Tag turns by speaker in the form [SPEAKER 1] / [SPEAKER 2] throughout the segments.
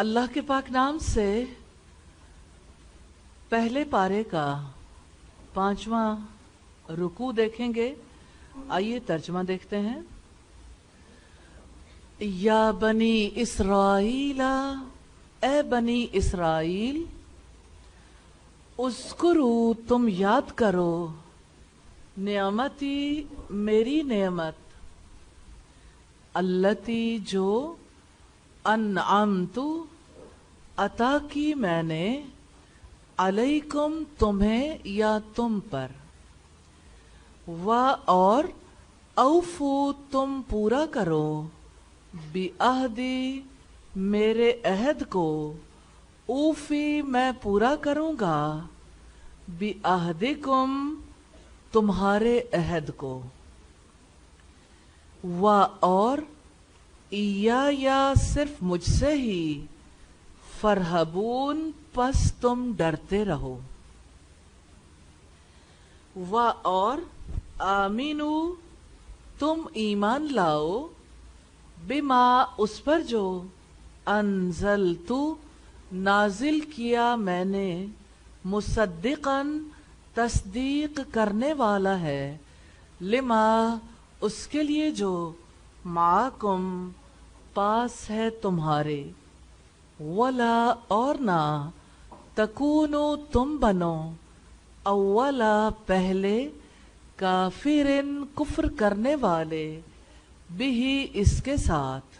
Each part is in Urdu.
[SPEAKER 1] اللہ کے پاک نام سے پہلے پارے کا 5واں رکوع دیکھیں گے. آئیے ترجمہ دیکھتے ہیں. یا بنی اسرائیل، اے بنی اسرائیل، اذکرو تم یاد کرو، نعمتی میری نعمت، اللتی جو انعمت عطا کی میں نے، علیکم تمہیں یا تم پر، و اور اوفو تم پورا کرو، بعہدی میرے عہد کو، اوفی میں پورا کروں گا، بعہدکم تمہارے عہد کو، و اور یا صرف مجھ سے ہی، فرحبون پس تم ڈرتے رہو، و اور آمینو تم ایمان لاؤ، بما اس پر جو انزلتو نازل کیا میں نے، مصدقاً تصدیق کرنے والا ہے، لما اس کے لیے جو معکم پاس ہے تمہارے، ولا اور نہ تکونو تم بنو، اولا پہلے، کافرن کفر کرنے والے، بھی اس کے ساتھ،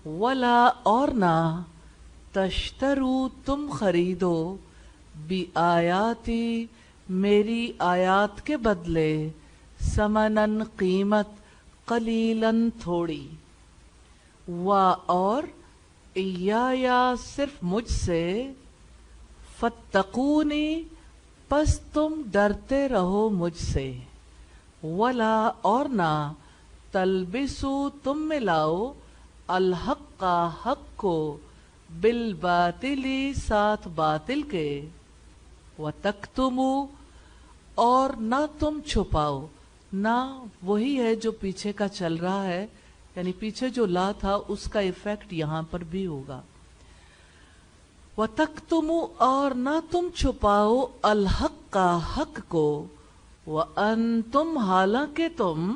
[SPEAKER 1] ولا اور نہ تشترو تم خریدو، بآیاتی میری آیات کے بدلے، ثمناً قیمت، قلیلاً تھوڑی، و اور یا صرف مجھ سے، فاتقونی پس تم ڈرتے رہو مجھ سے، ولا اور نہ تلبسو تم ملاؤ، الحق کا حق کو، بالباطلی ساتھ باطل کے، وتکتمو اور نہ تم چھپاؤ، نہ وہی ہے جو پیچھے کا چل رہا ہے، یعنی پیچھے جو لا تھا اس کا ایفیکٹ یہاں پر بھی ہوگا. وَتَكْتُمُوا اور نہ تم چھپاؤ، الحق کا حق کو، وَأَنْتُمْ حالانکہ تم،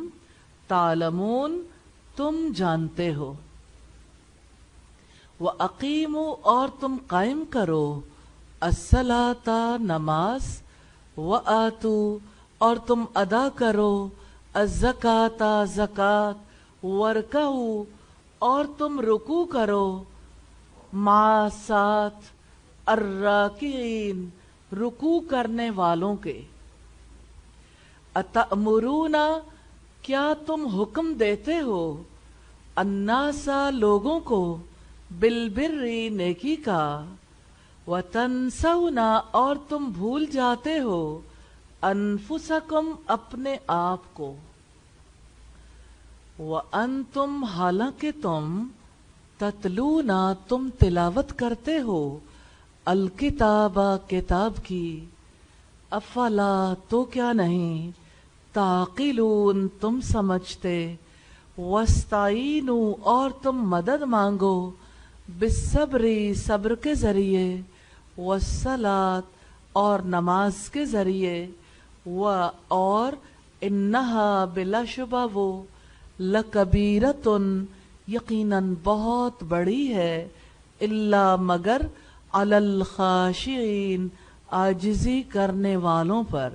[SPEAKER 1] تعلمون تم جانتے ہو، وَأَقِيمُوا اور تم قائم کرو، الصَّلَاةَ نماز، وَآتُوا اور تم ادا کرو، الزکاۃ زکوٰۃ، وَارْكَعُوا اور تم رکوع کرو، مع ساتھ، الراکعین رکوع کرنے والوں کے، اتأمرون کیا تم حکم دیتے ہو، الناس لوگوں کو، بالبر نیکی کا، وتنسون اور تم بھول جاتے ہو، انفسکم اپنے آپ کو، وانتم حالانکہ تم، تتلون تم تلاوت کرتے ہو، الکتاب کتاب کی، افلا تو کیا نہیں، تعقلون تم سمجھتے، واستعینوا اور تم مدد مانگو، بالصبر صبر کے ذریعے، والصلاۃ اور نماز کے ذریعے، و اور انہا بلا شبہ وہ، لکبیرۃ یقیناً بہت بڑی ہے، الا مگر، علی الخاشعین عاجزی کرنے والوں پر،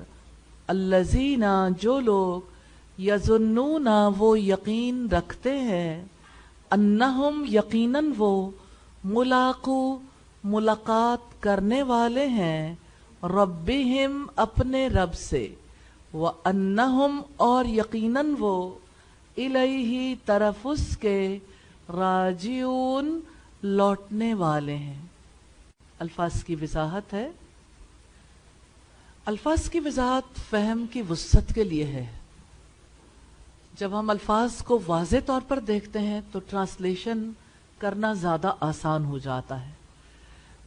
[SPEAKER 1] الذین جو لوگ، یظنون وہ یقین رکھتے ہیں، انہم یقیناً وہ، ملاقو ملاقات کرنے والے ہیں، ربہم اپنے رب سے، وانہم اور یقیناً وہ، الیہ طرف اس کے، راجعون لوٹنے والے ہیں. الفاظ کی وضاحت ہے. الفاظ کی وضاحت فہم کی وسعت کے لیے ہے. جب ہم الفاظ کو واضح طور پر دیکھتے ہیں تو ٹرانسلیشن کرنا زیادہ آسان ہو جاتا ہے.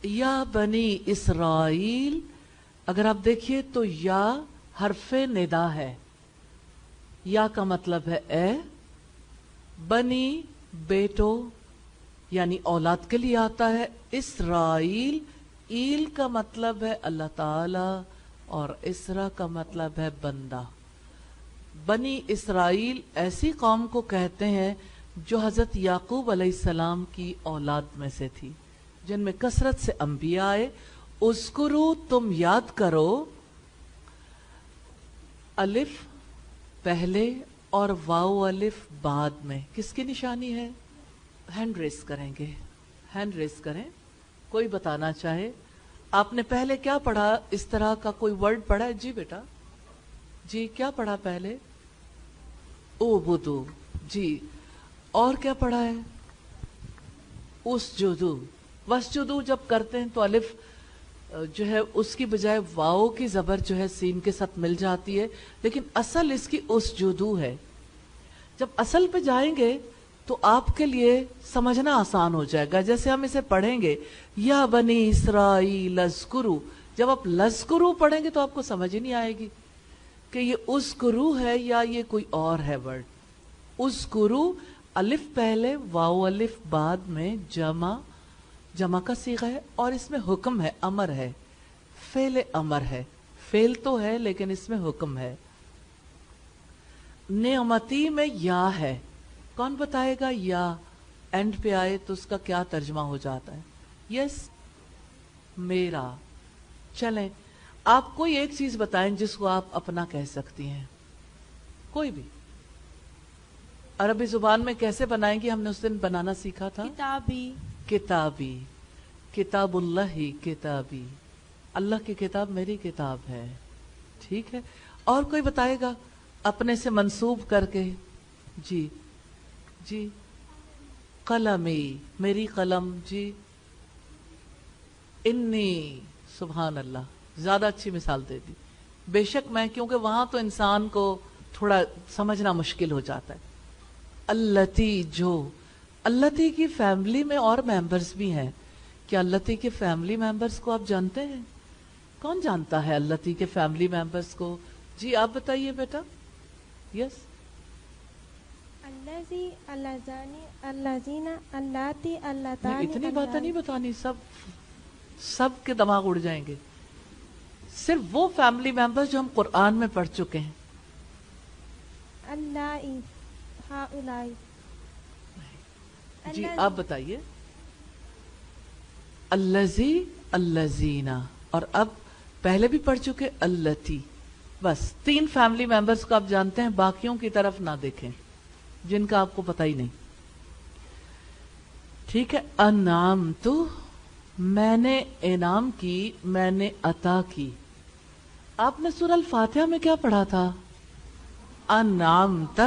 [SPEAKER 1] یا بنی اسرائیل، اگر آپ دیکھیے تو یا حرف ندا ہے. یا کا مطلب ہے اے، بنی بیٹو، یعنی اولاد کے لیے آتا ہے. اسرائیل، ایل کا مطلب ہے اللہ تعالی اور اسرا کا مطلب ہے بندہ. بنی اسرائیل ایسی قوم کو کہتے ہیں جو حضرت یعقوب علیہ السلام کی اولاد میں سے تھی، جن میں کثرت سے انبیاء آئے. اذکرو، تم یاد کرو، الف پہلے اور واو الف بعد میں. کس کی نشانی ہے؟ ہینڈ ریس کریں گے، ہینڈ ریس کریں. کوئی بتانا چاہے آپ نے پہلے کیا پڑھا؟ اس طرح کا کوئی ورڈ پڑھا ہے؟ جی بیٹا، جی کیا پڑھا پہلے؟ او بدو. جی اور کیا پڑھا ہے؟ اسجدو. وسجدو جب کرتے ہیں تو الف جو ہے اس کی بجائے واو کی زبر جو ہے سین کے ساتھ مل جاتی ہے، لیکن اصل اس کی اسجدو ہے. جب اصل پہ جائیں گے تو آپ کے لیے سمجھنا آسان ہو جائے گا. جیسے ہم اسے پڑھیں گے یا بنی اسرائیل اذکرو، جب آپ لذکرو پڑھیں گے تو آپ کو سمجھ ہی نہیں آئے گی کہ یہ اذکرو ہے یا یہ کوئی اور ہے ورڈ. اذکرو، الف پہلے واو الف بعد میں، جمع کا صیغہ ہے اور اس میں حکم ہے، امر ہے، فعل امر ہے. فعل تو ہے لیکن اس میں حکم ہے. نعمتی میں یا ہے. کون بتائے گا یا اینڈ پہ آئے تو اس کا کیا ترجمہ ہو جاتا ہے؟ یس، میرا. چلیں آپ کوئی ایک چیز بتائیں جس کو آپ اپنا کہہ سکتی ہیں، کوئی بھی. عربی زبان میں کیسے بنائیں گی؟ ہم نے اس دن بنانا سیکھا تھا.
[SPEAKER 2] کتابی.
[SPEAKER 1] کتابی، کتاب اللہ ہی کتابی، اللہ کی کتاب میری کتاب ہے. ٹھیک ہے، اور کوئی بتائے گا اپنے سے منسوب کر کے؟ جی جی، قلمی، میری قلم. جی، انی، سبحان اللہ، زیادہ اچھی مثال دے دی. بے شک میں، کیونکہ وہاں تو انسان کو تھوڑا سمجھنا مشکل ہو جاتا ہے. اللتی، جو. اللتی کی فیملی میں اور ممبرز بھی ہیں. کیا اللتی کے فیملی ممبرز کو آپ جانتے ہیں؟ کون جانتا ہے اللتی کے فیملی ممبرز کو؟ جی آپ بتائیے بیٹا. یس.
[SPEAKER 2] الذی، اللذانی، اللذین، اللاتی، اللتانی.
[SPEAKER 1] اتنی باتیں نہیں بتانی، سب کے دماغ اڑ جائیں گے. صرف وہ فیملی ممبرز جو ہم قرآن میں پڑھ چکے ہیں.
[SPEAKER 2] اللائی، ہاؤلائی.
[SPEAKER 1] جی آپ بتائیے. الذی، اللذینا، اور اب پہلے بھی پڑھ چکے اللتی. بس 3 فیملی ممبرز کو آپ جانتے ہیں، باقیوں کی طرف نہ دیکھیں جن کا آپ کو پتہ ہی نہیں. ٹھیک ہے. انعمت، میں نے انعام کی، میں نے عطا کی. آپ نے سورہ الفاتحہ میں کیا پڑھا تھا؟ انعمت،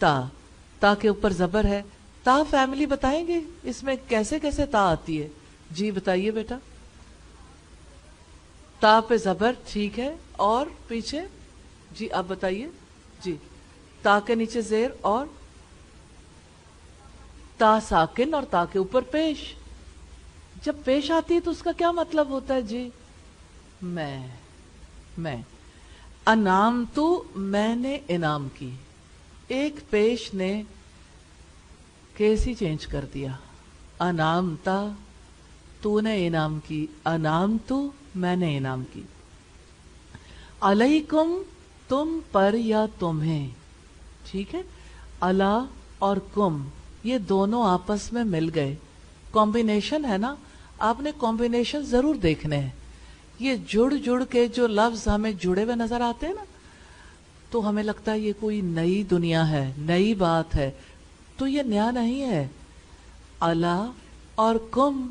[SPEAKER 1] تا کے اوپر زبر ہے. تا فیملی بتائیں گے اس میں کیسے کیسے تا آتی ہے؟ جی بتائیے بیٹا. تا پہ زبر، ٹھیک ہے، اور پیچھے؟ جی آپ بتائیے. جی، تا کے نیچے زیر اور تا ساکن اور تا کے اوپر پیش. جب پیش آتی ہے تو اس کا کیا مطلب ہوتا ہے؟ جی میں. انعام تو، میں نے انعام کی. ایک پیش نے کیس ہی چینج کر دیا. انعام تا، تو نے انعام کی. انعام تو، میں نے انعام کی. علیکم، تم پر یا تمہیں. ٹھیک ہے. علا اور کم، یہ دونوں آپس میں مل گئے. کمبینیشن ہے نا، آپ نے کمبینیشن ضرور دیکھنے ہیں. یہ جڑ کے جو لفظ ہمیں جڑے ہوئے نظر آتے ہیں نا، تو ہمیں لگتا ہے یہ کوئی نئی دنیا ہے، نئی بات ہے. تو یہ نیا نہیں ہے. علا اور کم.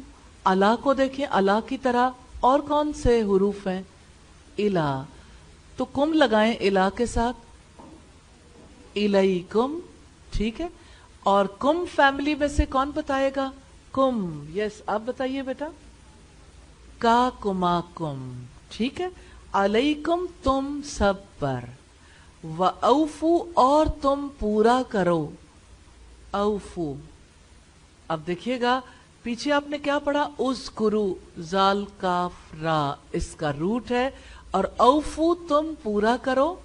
[SPEAKER 1] علا کو دیکھیں، علا کی طرح اور کون سے حروف ہیں؟ الا. تو کم لگائیں الا کے ساتھ. الیکم. ٹھیک ہے. اور کم فیملی میں سے کون بتائے گا؟ کم. یس آپ بتائیے بیٹا. کا کما کم. ٹھیک ہے. علیکم، تم سب پر. وَأَوْفُوا، اور تم پورا کرو. اوفو. اب دیکھیے گا پیچھے آپ نے کیا پڑھا؟ اذکرو، زال کاف را، اس کا روٹ ہے. اور اوفو، تم پورا کرو.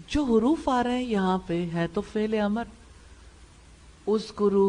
[SPEAKER 1] جو حروف آ رہے ہیں یہاں پہ ہے تو فعل امر. اذکرو،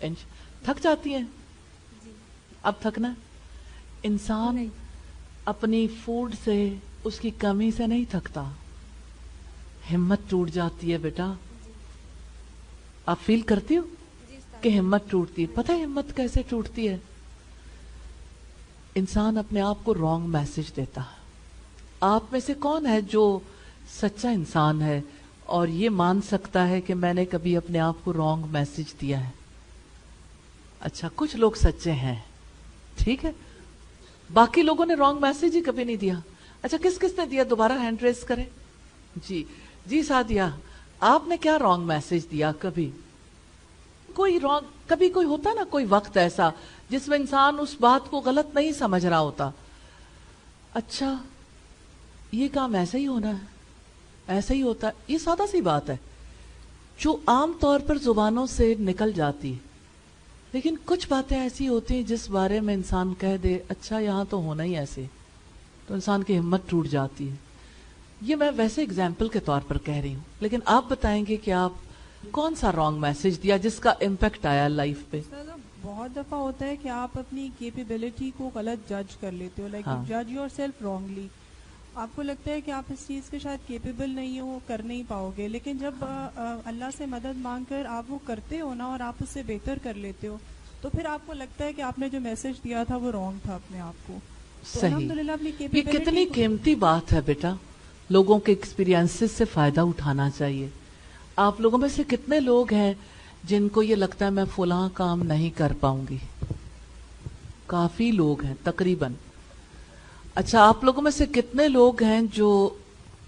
[SPEAKER 1] تھک جاتی ہیں؟ اب تھکنا ہے؟ انسان اپنی فوڈ سے، اس کی کمی سے نہیں تھکتا، ہمت ٹوٹ جاتی ہے بیٹا. آپ فیل کرتی ہو کہ ہمت ٹوٹتی ہے؟ پتہ ہے ہمت کیسے ٹوٹتی ہے؟ انسان اپنے آپ کو رانگ میسج دیتا. آپ میں سے کون ہے جو سچا انسان ہے اور یہ مان سکتا ہے کہ میں نے کبھی اپنے آپ کو رانگ میسج دیا ہے؟ اچھا، کچھ لوگ سچے ہیں، ٹھیک ہے، باقی لوگوں نے رانگ میسج ہی کبھی نہیں دیا. اچھا، کس کس نے دیا؟ دوبارہ ہینڈ ریز کریں. جی سعدیہ، آپ نے کیا رانگ میسج دیا کبھی؟ کوئی رانگ، کبھی کوئی ہوتا نا کوئی وقت ایسا جس میں انسان اس بات کو غلط نہیں سمجھ رہا ہوتا. اچھا، یہ کام ایسا ہی ہونا ہے، ایسا ہی ہوتا ہے. یہ سادہ سی بات ہے جو عام طور پر زبانوں سے نکل جاتی ہے، لیکن کچھ باتیں ایسی ہوتی ہیں جس بارے میں انسان کہہ دے اچھا یہاں تو ہونا ہی ایسے، تو انسان کی ہمت ٹوٹ جاتی ہے. یہ میں ویسے اگزامپل کے طور پر کہہ رہی ہوں، لیکن آپ بتائیں گے کہ آپ کون سا رانگ میسج دیا جس کا امپیکٹ آیا لائف پہ؟
[SPEAKER 3] بہت دفعہ ہوتا ہے کہ آپ اپنی کیپیبلٹی کو غلط جج کر لیتے ہو، لائک جج یور سیلف رانگلی. آپ کو لگتا ہے کہ آپ اس چیز کے شاید کیپیبل نہیں ہو، کر نہیں پاؤ گے، لیکن جب اللہ سے مدد مانگ کر آپ وہ کرتے ہو نا اور آپ اس سے بہتر کر لیتے ہو، تو پھر آپ کو لگتا ہے کہ آپ نے جو میسج دیا تھا وہ رانگ تھا اپنے آپ کو.
[SPEAKER 1] صحیح. یہ کتنی قیمتی بات ہے بیٹا، لوگوں کے ایکسپیرینسز سے فائدہ اٹھانا چاہیے. آپ لوگوں میں سے کتنے لوگ ہیں جن کو یہ لگتا ہے میں فلاں کام نہیں کر پاؤں گی؟ کافی لوگ ہیں تقریباً. اچھا، آپ لوگوں میں سے کتنے لوگ ہیں جو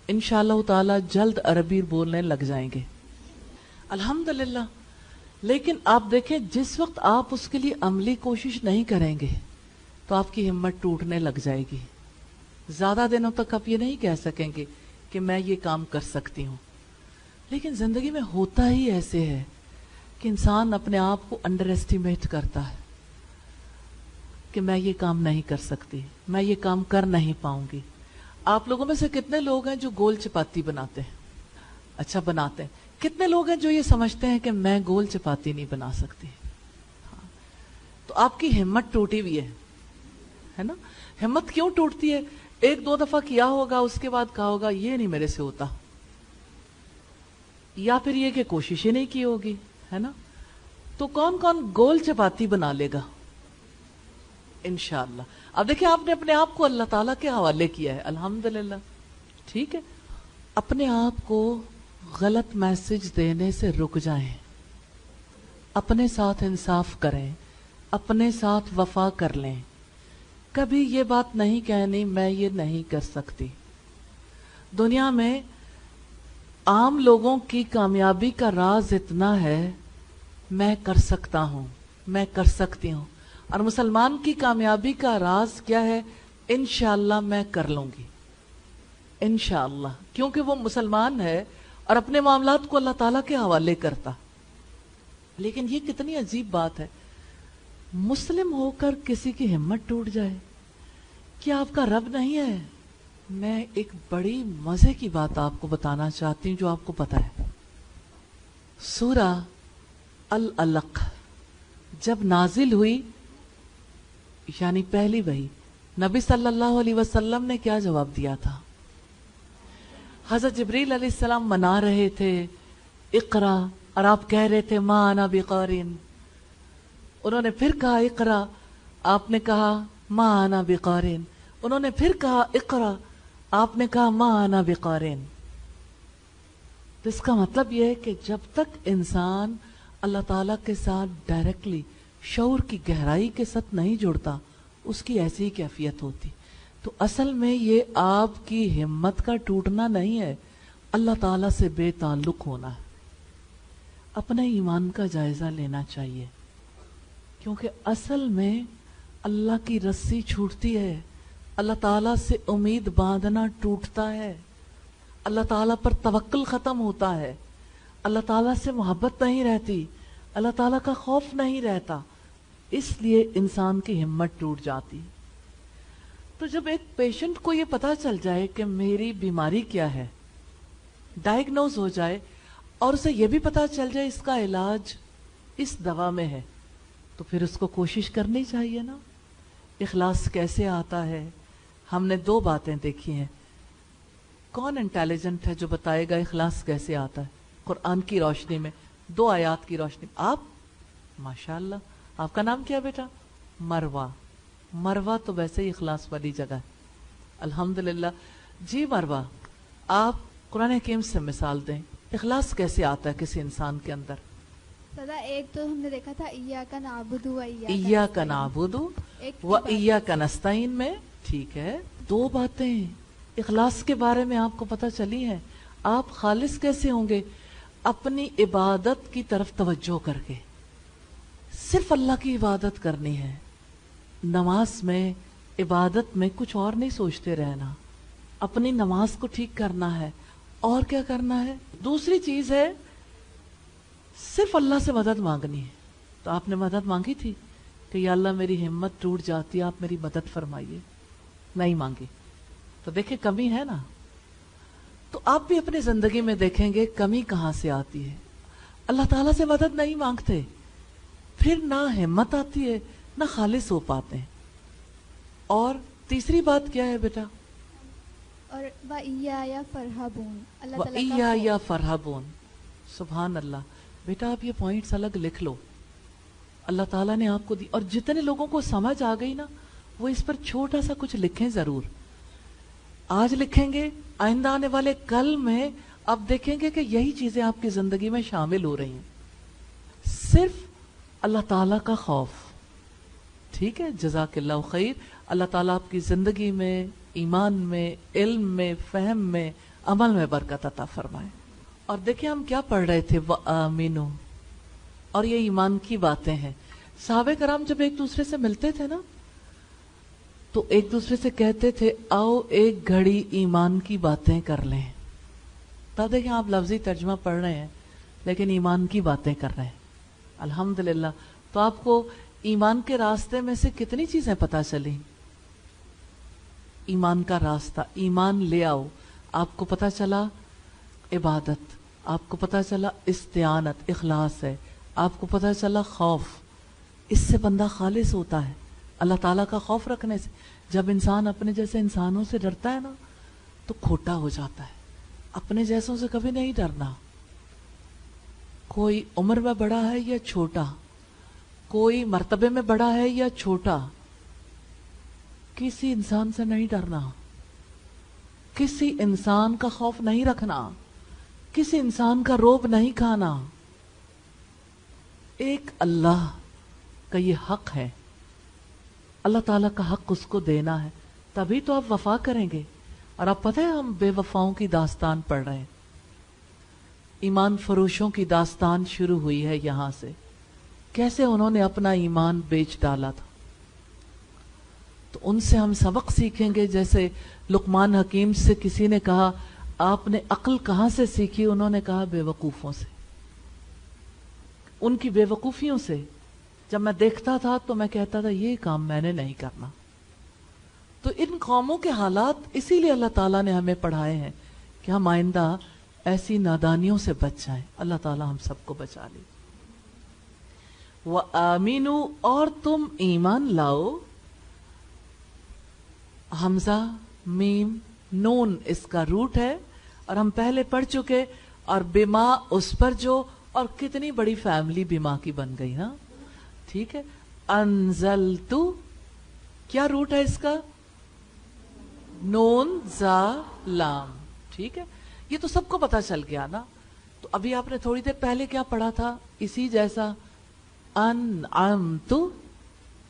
[SPEAKER 1] انشاءاللہ تعالی جلد عربی بولنے لگ جائیں گے؟ الحمدللہ. لیکن آپ دیکھیں جس وقت آپ اس کے لیے عملی کوشش نہیں کریں گے تو آپ کی ہمت ٹوٹنے لگ جائے گی. زیادہ دنوں تک آپ یہ نہیں کہہ سکیں گے کہ میں یہ کام کر سکتی ہوں. لیکن زندگی میں ہوتا ہی ایسے ہے کہ انسان اپنے آپ کو انڈر ایسٹیمیٹ کرتا ہے کہ میں یہ کام نہیں کر سکتی، میں یہ کام کر نہیں پاؤں گی. آپ لوگوں میں سے کتنے لوگ ہیں جو گول چپاتی بناتے ہیں؟ اچھا، بناتے ہیں. کتنے لوگ ہیں جو یہ سمجھتے ہیں کہ میں گول چپاتی نہیں بنا سکتی؟ تو آپ کی ہمت ٹوٹی ہوئی ہے نا. ہمت کیوں ٹوٹتی ہے؟ ایک دو دفعہ کیا ہوگا، اس کے بعد کہا ہوگا یہ نہیں میرے سے ہوتا، یا پھر یہ کہ کوشش ہی نہیں کی ہوگی، ہے نا. تو کون کون گول چپاتی بنا لے گا انشاءاللہ؟ اب دیکھیں آپ نے اپنے آپ کو اللہ تعالیٰ کے حوالے کیا ہے، الحمدللہ، ٹھیک ہے. اپنے آپ کو غلط میسج دینے سے رک جائیں، اپنے ساتھ انصاف کریں، اپنے ساتھ وفا کر لیں. کبھی یہ بات نہیں کہنی میں یہ نہیں کر سکتی. دنیا میں عام لوگوں کی کامیابی کا راز اتنا ہے میں کر سکتا ہوں، میں کر سکتی ہوں، اور مسلمان کی کامیابی کا راز کیا ہے؟ انشاءاللہ میں کر لوں گی، انشاءاللہ، کیونکہ وہ مسلمان ہے اور اپنے معاملات کو اللہ تعالیٰ کے حوالے کرتا. لیکن یہ کتنی عجیب بات ہے، مسلم ہو کر کسی کی ہمت ٹوٹ جائے. کیا آپ کا رب نہیں ہے؟ میں ایک بڑی مزے کی بات آپ کو بتانا چاہتی ہوں جو آپ کو پتہ ہے. سورہ العلق جب نازل ہوئی، یعنی پہلی وحی، نبی صلی اللہ علیہ وسلم نے کیا جواب دیا تھا؟ حضرت جبریل علیہ السلام منا رہے تھے اقرا، اور آپ کہہ رہے تھے ما انا بقارئ. انہوں نے پھر کہا اقرا، آپ نے کہا ما انا بقارئ. انہوں نے پھر کہا اقرا، آپ نے کہا ما انا بقارئ. تو اس کا مطلب یہ ہے کہ جب تک انسان اللہ تعالیٰ کے ساتھ ڈائریکٹلی شعور کی گہرائی کے ساتھ نہیں جڑتا، اس کی ایسی ہی کیفیت ہوتی. تو اصل میں یہ آپ کی ہمت کا ٹوٹنا نہیں ہے، اللہ تعالیٰ سے بے تعلق ہونا ہے. اپنے ایمان کا جائزہ لینا چاہیے، کیونکہ اصل میں اللہ کی رسی چھوٹتی ہے، اللہ تعالیٰ سے امید باندھنا ٹوٹتا ہے، اللہ تعالیٰ پر توکل ختم ہوتا ہے، اللہ تعالیٰ سے محبت نہیں رہتی، اللہ تعالیٰ کا خوف نہیں رہتا، اس لیے انسان کی ہمت ٹوٹ جاتی. تو جب ایک پیشنٹ کو یہ پتا چل جائے کہ میری بیماری کیا ہے، ڈائگنوز ہو جائے، اور اسے یہ بھی پتا چل جائے اس کا علاج اس دوا میں ہے، تو پھر اس کو کوشش کرنی چاہیے نا. اخلاص کیسے آتا ہے؟ ہم نے 2 باتیں دیکھی ہیں. کون انٹیلیجنٹ ہے جو بتائے گا اخلاص کیسے آتا ہے قرآن کی روشنی میں، 2 آیات کی روشنی میں؟ آپ ماشاءاللہ. آپ کا نام کیا بیٹا؟ مروہ. مروہ تو ویسے ہی اخلاص والی جگہ ہے. الحمدللہ. جی مروہ، آپ قرآن حکیم سے مثال دیں، اخلاص کیسے آتا ہے کسی انسان کے اندر؟
[SPEAKER 4] سدا ایک تو ہم نے دیکھا تھا ایاک نعبد و
[SPEAKER 1] ایاک نعبد و ایاک نستعین میں. ٹھیک ہے، 2 باتیں اخلاص کے بارے میں آپ کو پتہ چلی ہیں. آپ خالص کیسے ہوں گے؟ اپنی عبادت کی طرف توجہ کر کے صرف اللہ کی عبادت کرنی ہے. نماز میں، عبادت میں کچھ اور نہیں سوچتے رہنا. اپنی نماز کو ٹھیک کرنا ہے. اور کیا کرنا ہے؟ دوسری چیز ہے صرف اللہ سے مدد مانگنی ہے. تو آپ نے مدد مانگی تھی کہ یا اللہ میری ہمت ٹوٹ جاتی ہے، آپ میری مدد فرمائیے؟ نہیں مانگی. تو دیکھیں کمی ہے نا. تو آپ بھی اپنی زندگی میں دیکھیں گے کمی کہاں سے آتی ہے. اللہ تعالیٰ سے مدد نہیں مانگتے، پھر نہ ہمت آتی ہے نہ خالص ہو پاتے ہیں. اور تیسری بات کیا ہے بیٹا؟
[SPEAKER 4] اور وَإِيَّايَ فَارْهَبُونَ، اللہ تعالیٰ کا
[SPEAKER 1] وَإِيَّايَ فَارْهَبُونَ. سبحان اللہ. بیٹا آپ یہ پوائنٹس الگ لکھ لو، اللہ تعالیٰ نے آپ کو دی. اور جتنے لوگوں کو سمجھ آ گئی نا وہ اس پر چھوٹا سا کچھ لکھیں ضرور. آج لکھیں گے، آئندہ آنے والے کل میں آپ دیکھیں گے کہ یہی چیزیں آپ کی زندگی میں شامل ہو رہی ہیں. صرف اللہ تعالیٰ کا خوف. ٹھیک ہے، جزاک اللہ خیر. اللہ تعالیٰ آپ کی زندگی میں، ایمان میں، علم میں، فہم میں، عمل میں برکت عطا فرمائے. اور دیکھیں ہم کیا پڑھ رہے تھے؟ وَآمِنُوا. اور یہ ایمان کی باتیں ہیں. صحابہ کرام جب ایک دوسرے سے ملتے تھے نا تو ایک دوسرے سے کہتے تھے آؤ ایک گھڑی ایمان کی باتیں کر لیں. تب دیکھیں آپ لفظی ترجمہ پڑھ رہے ہیں لیکن ایمان کی باتیں کر رہے ہیں. الحمدللہ. تو آپ کو ایمان کے راستے میں سے کتنی چیزیں پتہ چلی؟ ایمان کا راستہ، ایمان لے آؤ. آپ کو پتہ چلا عبادت، آپ کو پتہ چلا استعانت، اخلاص ہے، آپ کو پتہ چلا خوف. اس سے بندہ خالص ہوتا ہے، اللہ تعالیٰ کا خوف رکھنے سے. جب انسان اپنے جیسے انسانوں سے ڈرتا ہے نا تو کھوٹا ہو جاتا ہے. اپنے جیسوں سے کبھی نہیں ڈرنا. کوئی عمر میں بڑا ہے یا چھوٹا، کوئی مرتبے میں بڑا ہے یا چھوٹا، کسی انسان سے نہیں ڈرنا، کسی انسان کا خوف نہیں رکھنا، کسی انسان کا روب نہیں کھانا. ایک اللہ کا یہ حق ہے، اللہ تعالیٰ کا حق اس کو دینا ہے، تبھی تو آپ وفا کریں گے. اور آپ پتہ ہے ہم بے وفاؤں کی داستان پڑھ رہے ہیں. ایمان فروشوں کی داستان شروع ہوئی ہے یہاں سے، کیسے انہوں نے اپنا ایمان بیچ ڈالا تھا. تو ان سے ہم سبق سیکھیں گے. جیسے لقمان حکیم سے کسی نے کہا آپ نے عقل کہاں سے سیکھی؟ انہوں نے کہا بے وقوفوں سے، ان کی بے وقوفیوں سے. جب میں دیکھتا تھا تو میں کہتا تھا یہ کام میں نے نہیں کرنا. تو ان قوموں کے حالات اسی لیے اللہ تعالیٰ نے ہمیں پڑھائے ہیں کہ ہم آئندہ ایسی نادانیوں سے بچ جائیں. اللہ تعالیٰ ہم سب کو بچا لے. وَآمِنُوا، اور تم ایمان لاؤ. حمزہ میم نون اس کا روٹ ہے اور ہم پہلے پڑھ چکے. اور بما اس پر جو، اور کتنی بڑی فیملی بما کی بن گئی نا. ٹھیک ہے. انزلتو، کیا روٹ ہے اس کا؟ نون زا لام. ٹھیک ہے، یہ تو سب کو پتا چل گیا نا. تو ابھی آپ نے تھوڑی دیر پہلے کیا پڑھا تھا؟ اسی جیسا انعمتو.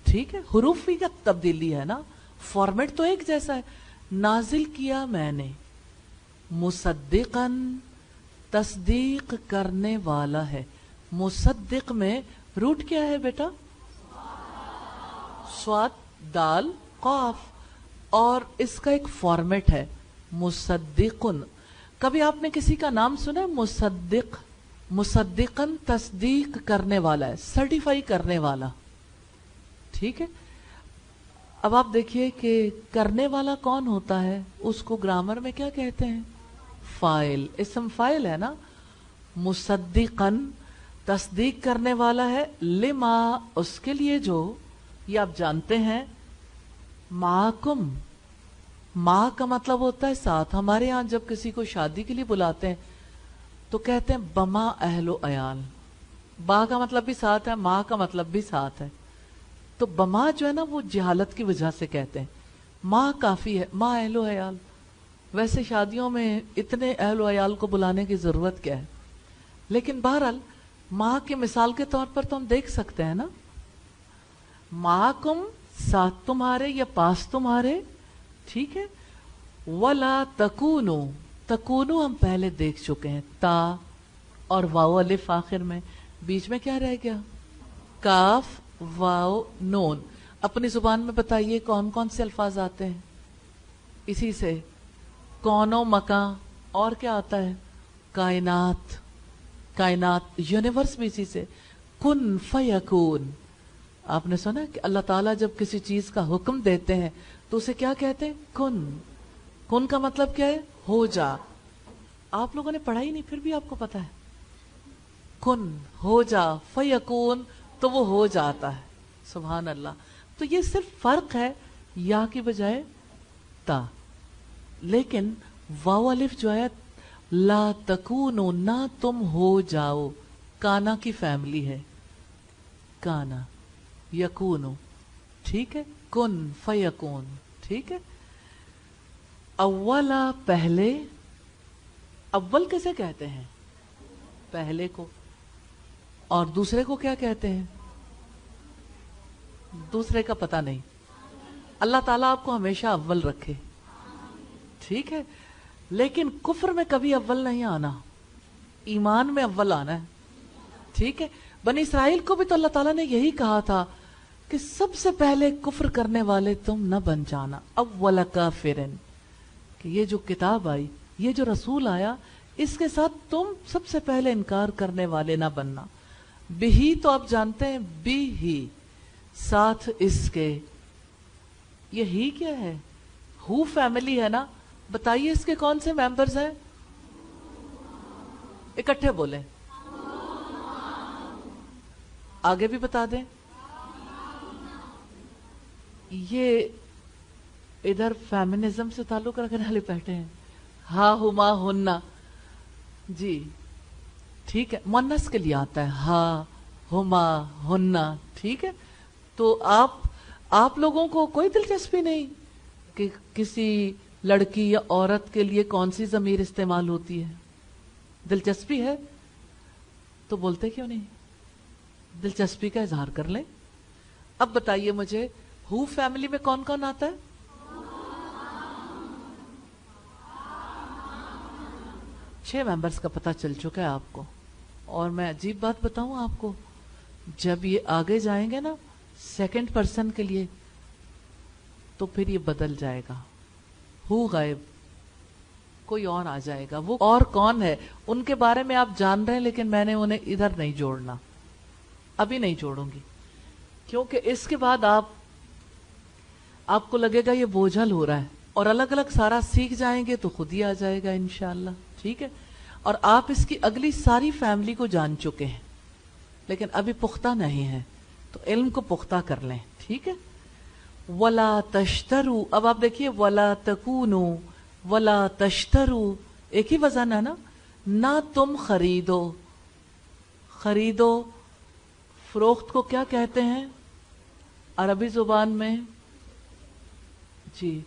[SPEAKER 1] ٹھیک ہے، حروف کی کیا تبدیلی ہے نا، فارمیٹ تو ایک جیسا ہے. نازل کیا میں نے، مصدقاً تصدیق کرنے والا ہے. مصدق میں روٹ کیا ہے بیٹا؟ صاد دال قاف. اور اس کا ایک فارمیٹ ہے مصدقن. کبھی آپ نے کسی کا نام سنا ہے مصدق؟ مصدقن تصدیق کرنے والا ہے، سرٹیفائی کرنے والا. ٹھیک ہے. اب آپ دیکھیے کہ کرنے والا کون ہوتا ہے، اس کو گرامر میں کیا کہتے ہیں؟ فاعل. اسم فاعل ہے نا. مصدقن تصدیق کرنے والا ہے لما اس کے لیے جو یہ آپ جانتے ہیں معکم. ماں کا مطلب ہوتا ہے ساتھ. ہمارے یہاں جب کسی کو شادی کے لیے بلاتے ہیں تو کہتے ہیں بما اہل و عیال. با کا مطلب بھی ساتھ ہے, ماں کا مطلب بھی ساتھ ہے. تو بما جو ہے نا وہ جہالت کی وجہ سے کہتے ہیں. ماں کافی ہے, ماں اہل و عیال. ویسے شادیوں میں اتنے اہل و عیال کو بلانے کی ضرورت کیا ہے؟ لیکن بہرحال ماں کی مثال کے طور پر تو ہم دیکھ سکتے ہیں نا, معکم ساتھ تمہارے یا پاس تمہارے. ٹھیک ہے. ولا تکونو, تکونو ہم پہلے دیکھ چکے ہیں, تا اور واو الف آخر میں, بیچ میں کیا رہ گیا؟ کاف واو نون. اپنی زبان میں بتائیے کون کون سے الفاظ آتے ہیں اسی سے؟ کون و مکان, اور کیا آتا ہے؟ کائنات, کائنات یونیورس بھی اسی سے. کن فیکون. آپ نے سنا کہ اللہ تعالیٰ جب کسی چیز کا حکم دیتے ہیں تو اسے کیا کہتے ہیں؟ کن. کن کا مطلب کیا ہے؟ ہو جا. آپ لوگوں نے پڑھا ہی نہیں پھر بھی آپ کو پتا ہے. کن ہو جا, فیکون تو وہ ہو جاتا ہے. سبحان اللہ. تو یہ صرف فرق ہے یا کی بجائے تا. لیکن واو الف جو ہے لا تکونو, نہ تم ہو جاؤ. کانا کی فیملی ہے, کانا یکونو. ٹھیک ہے. کن فیکون. ٹھیک ہے. اولا پہلے. اول کیسے کہتے ہیں؟ پہلے کو. اور دوسرے کو کیا کہتے ہیں؟ دوسرے کا پتہ نہیں. اللہ تعالیٰ آپ کو ہمیشہ اول رکھے. ٹھیک ہے. لیکن کفر میں کبھی اول نہیں آنا, ایمان میں اول آنا ہے. ٹھیک ہے. بنی اسرائیل کو بھی تو اللہ تعالیٰ نے یہی کہا تھا کہ سب سے پہلے کفر کرنے والے تم نہ بن جانا. اول کافرن, کہ یہ جو کتاب آئی, یہ جو رسول آیا, اس کے ساتھ تم سب سے پہلے انکار کرنے والے نہ بننا. بھی تو آپ جانتے ہیں, بھی ہی ساتھ اس کے. یہ ہی کیا ہے؟ ہو فیملی ہے نا. بتائیے اس کے کون سے ممبرز ہیں؟ اکٹھے بولیں, آگے بھی بتا دیں. یہ ادھر فیمنزم سے تعلق رکھنے والے بیٹھے ہیں. ہا ہما ہننا. جی ٹھیک ہے. مونس کے لیے آتا ہے ہا ہما ہننا. ٹھیک ہے. تو آپ لوگوں کو کوئی دلچسپی نہیں کہ کسی لڑکی یا عورت کے لیے کون سی ضمیر استعمال ہوتی ہے؟ دلچسپی ہے تو بولتے کیوں نہیں؟ دلچسپی کا اظہار کر لیں. اب بتائیے مجھے, ہو فیملی میں کون کون آتا ہے؟ چھ ممبرز کا پتہ چل چکا ہے آپ کو. اور میں عجیب بات بتاؤں آپ کو, جب یہ آگے جائیں گے نا سیکنڈ پرسن کے لیے تو پھر یہ بدل جائے گا. ہو غائب, کوئی اور آ جائے گا. وہ اور کون ہے ان کے بارے میں آپ جان رہے ہیں, لیکن میں نے انہیں ادھر نہیں جوڑنا, ابھی نہیں جوڑوں گی, کیونکہ اس کے بعد آپ کو لگے گا یہ بوجھل ہو رہا ہے, اور الگ الگ سارا سیکھ جائیں گے تو خود ہی آ جائے گا انشاءاللہ. ٹھیک ہے. اور آپ اس کی اگلی ساری فیملی کو جان چکے ہیں لیکن ابھی پختہ نہیں ہے, تو علم کو پختہ کر لیں. ٹھیک ہے. ولا تشترو. اب آپ دیکھیے, ولا تکونو ولا تشترو, ایک ہی وزن ہے نا. نہ تم خریدو. خریدو فروخت کو کیا کہتے ہیں عربی زبان میں؟ جی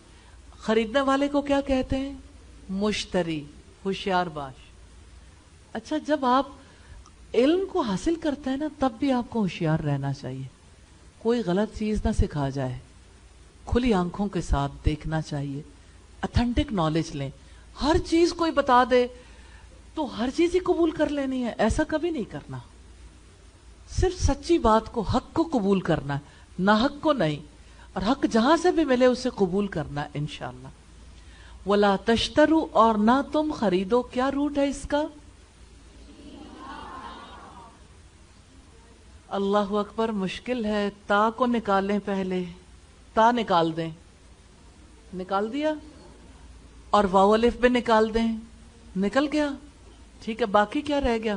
[SPEAKER 1] خریدنے والے کو کیا کہتے ہیں؟ مشتری. ہوشیار باش. اچھا, جب آپ علم کو حاصل کرتے ہیں نا تب بھی آپ کو ہوشیار رہنا چاہیے. کوئی غلط چیز نہ سکھا جائے, کھلی آنکھوں کے ساتھ دیکھنا چاہیے. اتھینٹک نالج لیں. ہر چیز کوئی بتا دے تو ہر چیز ہی قبول کر لینی ہے, ایسا کبھی نہیں کرنا. صرف سچی بات کو, حق کو قبول کرنا ہے, نہ حق کو نہیں. اور حق جہاں سے بھی ملے اسے قبول کرنا ہے انشاءاللہ. ولا تشترو, اور نہ تم خریدو. کیا روٹ ہے اس کا؟ اللہ اکبر, مشکل ہے. تا کو نکالیں پہلے, تا نکال دیں. نکال دیا. اور واو الف بھی نکال دیں. نکل گیا. ٹھیک ہے. باقی کیا رہ گیا؟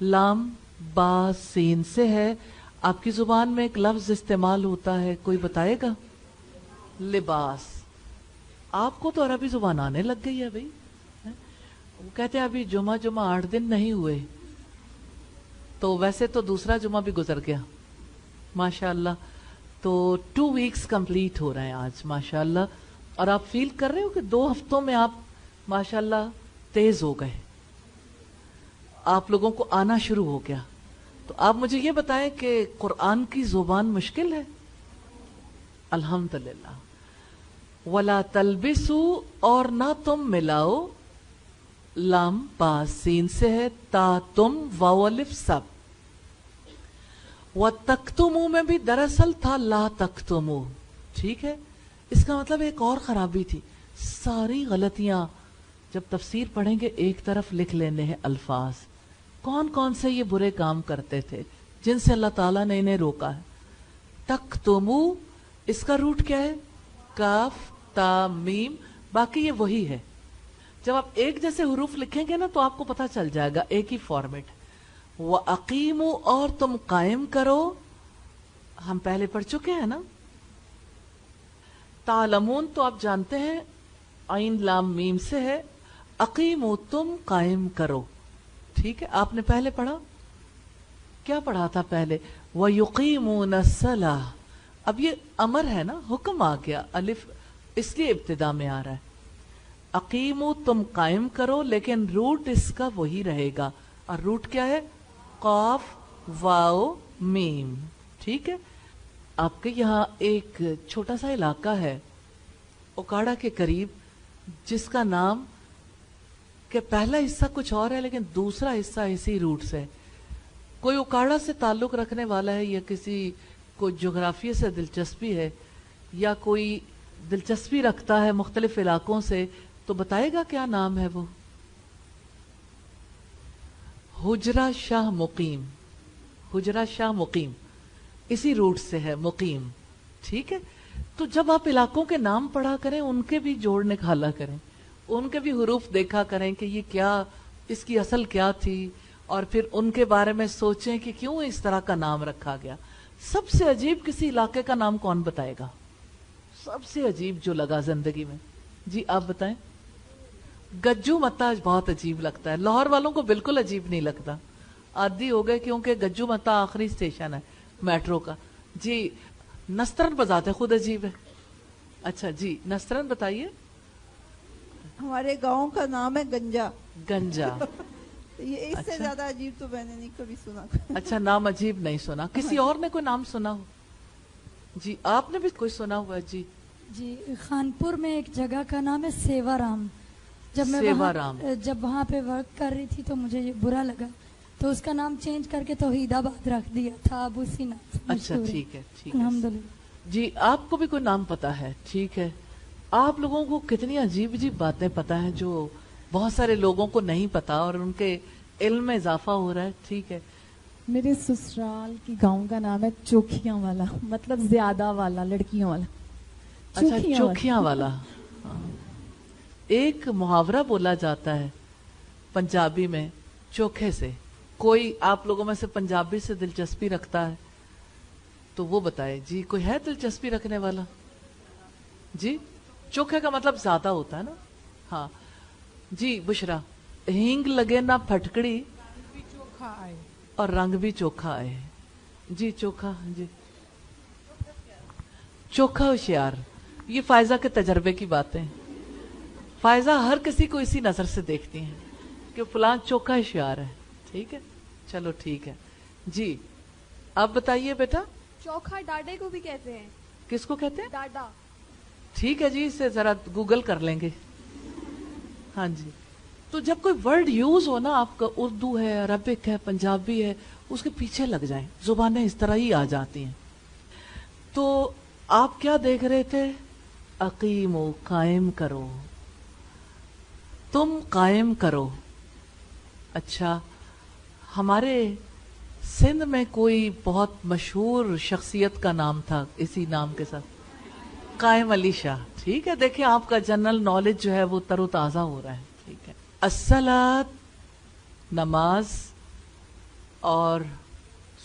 [SPEAKER 1] لام با سین سے ہے. آپ کی زبان میں ایک لفظ استعمال ہوتا ہے, کوئی بتائے گا؟ لباس. آپ کو تو عربی زبان آنے لگ گئی ہے بھائی. وہ کہتے ہیں ابھی جمعہ 8 دن نہیں ہوئے, تو ویسے تو دوسرا جمعہ بھی گزر گیا ماشاءاللہ. تو 2 ویکس کمپلیٹ ہو رہے ہیں آج ماشاءاللہ. اور آپ فیل کر رہے ہو کہ 2 ہفتوں میں آپ ماشاءاللہ تیز ہو گئے, آپ لوگوں کو آنا شروع ہو گیا. تو آپ مجھے یہ بتائیں کہ قرآن کی زبان مشکل ہے؟ الحمدللہ. وَلَا تَلْبِسُوا, اور نہ تم ملاؤ, لام با سین سے ہے, تا تم واو الف سب. وَتَكْتُمُوا میں بھی دراصل تھا لا تکتمو. ٹھیک ہے, اس کا مطلب ایک اور خرابی تھی. ساری غلطیاں جب تفسیر پڑھیں گے ایک طرف لکھ لینے ہیں الفاظ. کون کون سے یہ برے کام کرتے تھے جن سے اللہ تعالیٰ نے انہیں روکا ہے. تکتمو, اس کا روٹ کیا ہے؟ کاف تا میم. باقی یہ وہی ہے. جب آپ ایک جیسے حروف لکھیں گے نا تو آپ کو پتہ چل جائے گا, ایک ہی فارمیٹ. وَأَقِیمُوا, اور تم قائم کرو. ہم پہلے پڑھ چکے ہیں نا. تعلمون تو آپ جانتے ہیں عین لام میم سے ہے. اقیموا, تم قائم کرو. ٹھیک ہے, آپ نے پہلے پڑھا, کیا پڑھا تھا پہلے؟ وَيُقِيمُونَ الصَّلَاةَ. اب یہ امر ہے نا, حکم آ گیا, الف اس لیے ابتدا میں آ رہا ہے. اقیمو, تم قائم کرو, لیکن روٹ اس کا وہی رہے گا. اور روٹ کیا ہے؟ قاف واو میم. ٹھیک ہے. آپ کے یہاں ایک چھوٹا سا علاقہ ہے اوکاڑا کے قریب, جس کا نام کہ پہلا حصہ کچھ اور ہے لیکن دوسرا حصہ اسی روٹ سے. کوئی اوکاڑا سے تعلق رکھنے والا ہے, یا کسی کو جغرافیے سے دلچسپی ہے, یا کوئی دلچسپی رکھتا ہے مختلف علاقوں سے, تو بتائے گا کیا نام ہے وہ؟ حجرہ شاہ مقیم. حجرہ شاہ مقیم اسی روٹ سے ہے, مقیم. ٹھیک ہے. تو جب آپ علاقوں کے نام پڑھا کریں, ان کے بھی جوڑ نکالا کریں, ان کے بھی حروف دیکھا کریں کہ یہ کیا, اس کی اصل کیا تھی, اور پھر ان کے بارے میں سوچیں کہ کیوں اس طرح کا نام رکھا گیا. سب سے عجیب کسی علاقے کا نام کون بتائے گا؟ سب سے عجیب جو لگا زندگی میں. جی آپ بتائیں. گجو متا بہت عجیب لگتا ہے, لاہور والوں کو بالکل عجیب نہیں لگتا, عادی ہو گئے, کیونکہ گجو متا آخری اسٹیشن ہے میٹرو کا. جی نسترن بذات خود عجیب ہے. اچھا جی نسترن بتائیے.
[SPEAKER 5] ہمارے گاؤں کا نام ہے گنجا.
[SPEAKER 1] گنجا.
[SPEAKER 5] یہ اس سے زیادہ عجیب تو میں نے نہیں کبھی سنا.
[SPEAKER 1] اچھا, نام عجیب نہیں سنا. کسی اور نے کوئی نام سنا ہو؟ جی آپ نے بھی کوئی سنا ہوا؟ جی
[SPEAKER 6] جی خانپور میں ایک جگہ کا نام ہے سیوارام. جب وہاں پہ ورک کر رہی تھی تو مجھے یہ برا لگا, تو اس کا نام چینج کر کے توحید آباد رکھ دیا تھا. اب اسی نام.
[SPEAKER 1] اچھا ٹھیک ہے, ٹھیک ہے.
[SPEAKER 6] الحمدللہ.
[SPEAKER 1] جی آپ کو بھی کوئی نام پتا ہے؟ ٹھیک ہے. آپ لوگوں کو کتنی عجیب عجیب باتیں پتا ہیں جو بہت سارے لوگوں کو نہیں پتا, اور ان کے علم میں اضافہ ہو رہا ہے. ٹھیک ہے.
[SPEAKER 7] میرے سسرال کی گاؤں کا نام ہے چوکھیاں والا, مطلب زیادہ والا, لڑکیوں والا.
[SPEAKER 1] اچھا, چوکھیاں والا. ایک محاورہ بولا جاتا ہے پنجابی میں, چوکھے سے. کوئی آپ لوگوں میں سے پنجابی سے دلچسپی رکھتا ہے تو وہ بتائے. جی کوئی ہے دلچسپی رکھنے والا؟ جی چوکھے کا مطلب زیادہ ہوتا ہے نا. ہاں جی بشرا. ہینگ لگے نہ پھٹکڑی,
[SPEAKER 3] چوکھا آئے
[SPEAKER 1] اور رنگ بھی چوکھا آئے. جی چوکھا. جی چوکھا ہوشیار. یہ فائزہ کے تجربے کی باتیں. فائزہ ہر کسی کو اسی نظر سے دیکھتی ہیں کہ فلاں چوکھا ہوشیار ہے. ٹھیک ہے, چلو ٹھیک ہے. جی آپ بتائیے بیٹا.
[SPEAKER 8] چوکھا ڈاڈے کو بھی کہتے ہیں.
[SPEAKER 1] کس کو کہتے ہیں؟
[SPEAKER 8] ڈاڈا.
[SPEAKER 1] ٹھیک ہے جی, اسے ذرا گوگل کر لیں گے. ہاں جی. تو جب کوئی ورڈ یوز ہو نا, آپ کا اردو ہے, عربک ہے, پنجابی ہے, اس کے پیچھے لگ جائیں. زبانیں اس طرح ہی آ جاتی ہیں. تو آپ کیا دیکھ رہے تھے؟ اقیمو, قائم کرو, تم قائم کرو. اچھا, ہمارے سندھ میں کوئی بہت مشہور شخصیت کا نام تھا اسی نام کے ساتھ, قائم علی شاہ. ٹھیک ہے, دیکھیں آپ کا جنرل نالج جو ہے وہ تر و تازہ ہو رہا ہے. ٹھیک ہے. الصلاۃ, نماز, اور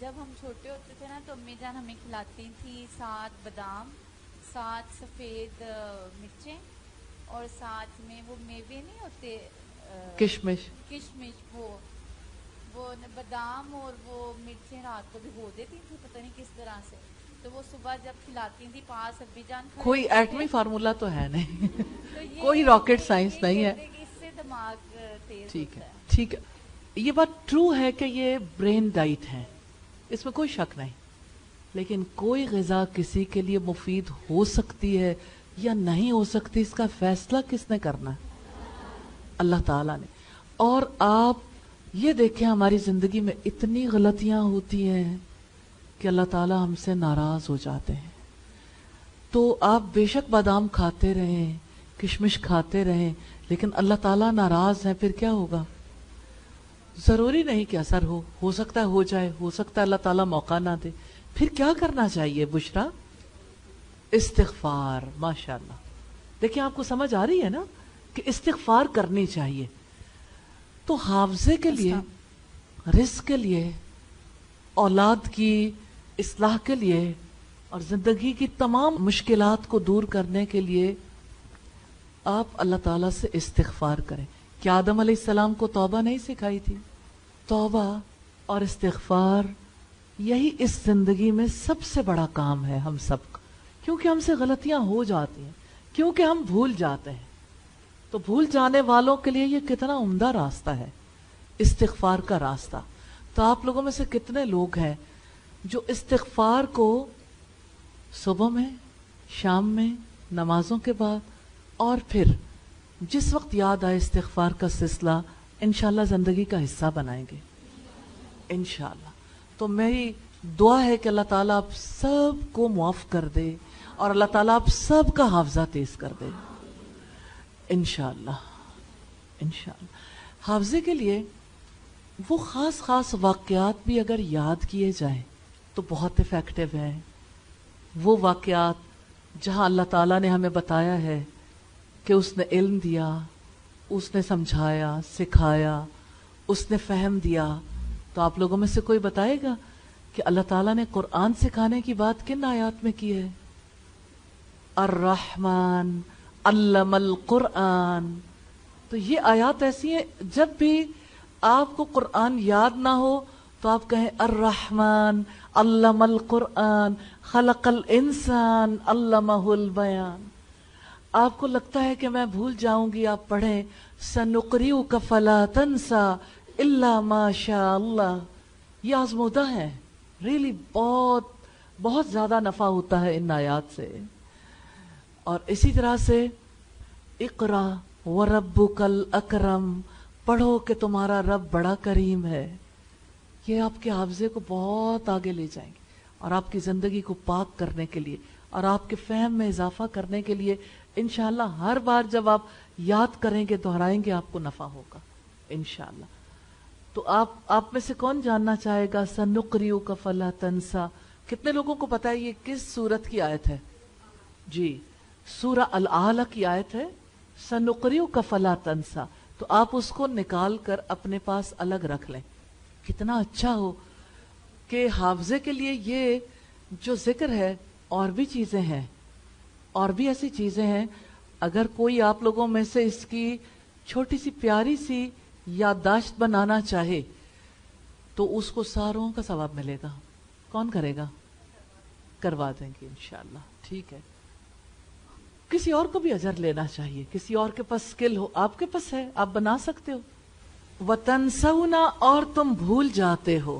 [SPEAKER 9] جب ہم چھوٹے ہوتے تھے نا تو امی جان ہمیں کھلاتی تھی 7 بادام، 7 سفید مرچیں، اور ساتھ میں وہ میوے نہیں ہوتے
[SPEAKER 1] کشمش،
[SPEAKER 9] وہ بادام اور وہ مرچیں رات کو بھگو دیتی تھی پتہ نہیں کس طرح سے، تو وہ صبح جب کھلاتی تھی پاس ابی جان
[SPEAKER 1] کوئی ایٹمی فارمولا تو ہے نہیں کوئی راکٹ سائنس نہیں ہے،
[SPEAKER 9] اس سے دماغ تیز
[SPEAKER 1] ٹھیک ہے
[SPEAKER 9] ہوتا ہے۔
[SPEAKER 1] ٹھیک ہے، یہ بات ٹرو ہے کہ یہ برین ڈائٹ ہے، اس میں کوئی شک نہیں، لیکن کوئی غذا کسی کے لیے مفید ہو سکتی ہے یا نہیں ہو سکتی، اس کا فیصلہ کس نے کرنا ہے؟ اللہ تعالیٰ نے۔ اور آپ یہ دیکھیں ہماری زندگی میں اتنی غلطیاں ہوتی ہیں کہ اللہ تعالیٰ ہم سے ناراض ہو جاتے ہیں، تو آپ بے شک بادام کھاتے رہیں، کشمش کھاتے رہیں، لیکن اللہ تعالیٰ ناراض ہیں، پھر کیا ہوگا؟ ضروری نہیں کہ اثر ہو سکتا ہے ہو جائے، ہو سکتا ہے اللہ تعالیٰ موقع نہ دے، پھر کیا کرنا چاہیے بشرا؟ استغفار۔ ماشاءاللہ، دیکھیں آپ کو سمجھ آ رہی ہے نا کہ استغفار کرنی چاہیے۔ تو حافظے کے لیے، رزق کے لیے، اولاد کی اصلاح کے لیے اور زندگی کی تمام مشکلات کو دور کرنے کے لیے آپ اللہ تعالیٰ سے استغفار کریں۔ کیا آدم علیہ السلام کو توبہ نہیں سکھائی تھی؟ توبہ اور استغفار یہی اس زندگی میں سب سے بڑا کام ہے ہم سب کا، کیونکہ ہم سے غلطیاں ہو جاتی ہیں، کیونکہ ہم بھول جاتے ہیں، تو بھول جانے والوں کے لیے یہ کتنا عمدہ راستہ ہے استغفار کا راستہ۔ تو آپ لوگوں میں سے کتنے لوگ ہیں جو استغفار کو صبح میں، شام میں، نمازوں کے بعد اور پھر جس وقت یاد آئے استغفار کا سلسلہ انشاءاللہ زندگی کا حصہ بنائیں گے انشاءاللہ؟ تو میری دعا ہے کہ اللہ تعالیٰ آپ سب کو معاف کر دے اور اللہ تعالیٰ آپ سب کا حافظہ تیز کر دے انشاءاللہ۔ انشاءاللہ حافظے کے لیے وہ خاص واقعات بھی اگر یاد کیے جائیں تو بہت افیکٹو ہیں۔ وہ واقعات جہاں اللہ تعالیٰ نے ہمیں بتایا ہے کہ اس نے علم دیا، اس نے سمجھایا، سکھایا، اس نے فہم دیا، تو آپ لوگوں میں سے کوئی بتائے گا کہ اللہ تعالیٰ نے قرآن سکھانے کی بات کن آیات میں کی ہے؟ الرحمن علم القرآن۔ تو یہ آیات ایسی ہیں جب بھی آپ کو قرآن یاد نہ ہو تو آپ کہیں الرحمن علم القرآن خلق الانسان علمہ البیان۔ آپ کو لگتا ہے کہ میں بھول جاؤں گی، آپ پڑھیں سنقرئک فلا تنسى الا ما شاء اللہ۔ یہ آزمودہ ہے، ریلی بہت زیادہ نفع ہوتا ہے ان آیات سے۔ اور اسی طرح سے اقرا وربک الاکرم، پڑھو کہ تمہارا رب بڑا کریم ہے۔ یہ آپ کے حافظے کو بہت آگے لے جائیں گے اور آپ کی زندگی کو پاک کرنے کے لیے اور آپ کے فہم میں اضافہ کرنے کے لیے انشاءاللہ ہر بار جب آپ یاد کریں گے، دہرائیں گے، آپ کو نفع ہوگا انشاءاللہ۔ تو آپ میں سے کون جاننا چاہے گا سنقرئک فلا تنسى؟ کتنے لوگوں کو پتا ہے یہ کس سورت کی آیت ہے؟ جی، سورہ الاعلی کی آیت ہے سنقرئک فلا تنسى۔ تو آپ اس کو نکال کر اپنے پاس الگ رکھ لیں۔ کتنا اچھا ہو کہ حافظے کے لیے یہ جو ذکر ہے، اور بھی چیزیں ہیں، اور بھی ایسی چیزیں ہیں، اگر کوئی آپ لوگوں میں سے اس کی چھوٹی سی پیاری سی یادداشت بنانا چاہے تو اس کو ساروں کا ثواب ملے گا۔ کون کرے گا؟ کروا دیں گے انشاءاللہ، ٹھیک ہے۔ کسی اور کو بھی اجر لینا چاہیے، کسی اور کے پاس سکل ہو، آپ کے پاس ہے، آپ بنا سکتے ہو۔ وَتَنْسَوْنَا، اور تم بھول جاتے ہو۔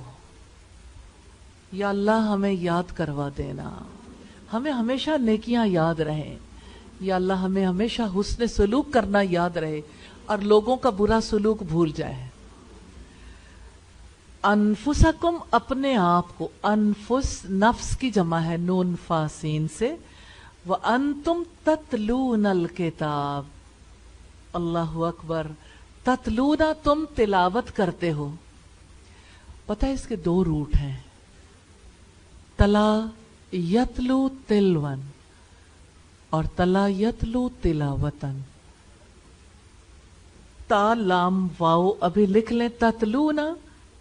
[SPEAKER 1] یا اللہ ہمیں یاد کروا دینا، ہمیں ہمیشہ نیکیاں یاد رہیں۔ یا اللہ ہمیں ہمیشہ حسن سلوک کرنا یاد رہے اور لوگوں کا برا سلوک بھول جائے۔ انفسکم، اپنے آپ کو، انفس نفس کی جمع ہے نون فا سین سے، وَأَنْتُمْ تَتْلُونَ الْكِتَابِ، اللہ اکبر، تتلونا، تم تلاوت کرتے ہو۔ پتہ ہے اس کے دو روٹ ہیں، تلا یتلو تلون اور تلا یتلو تلاوتن۔ تا لام واو ابھی لکھ لیں، تتلونا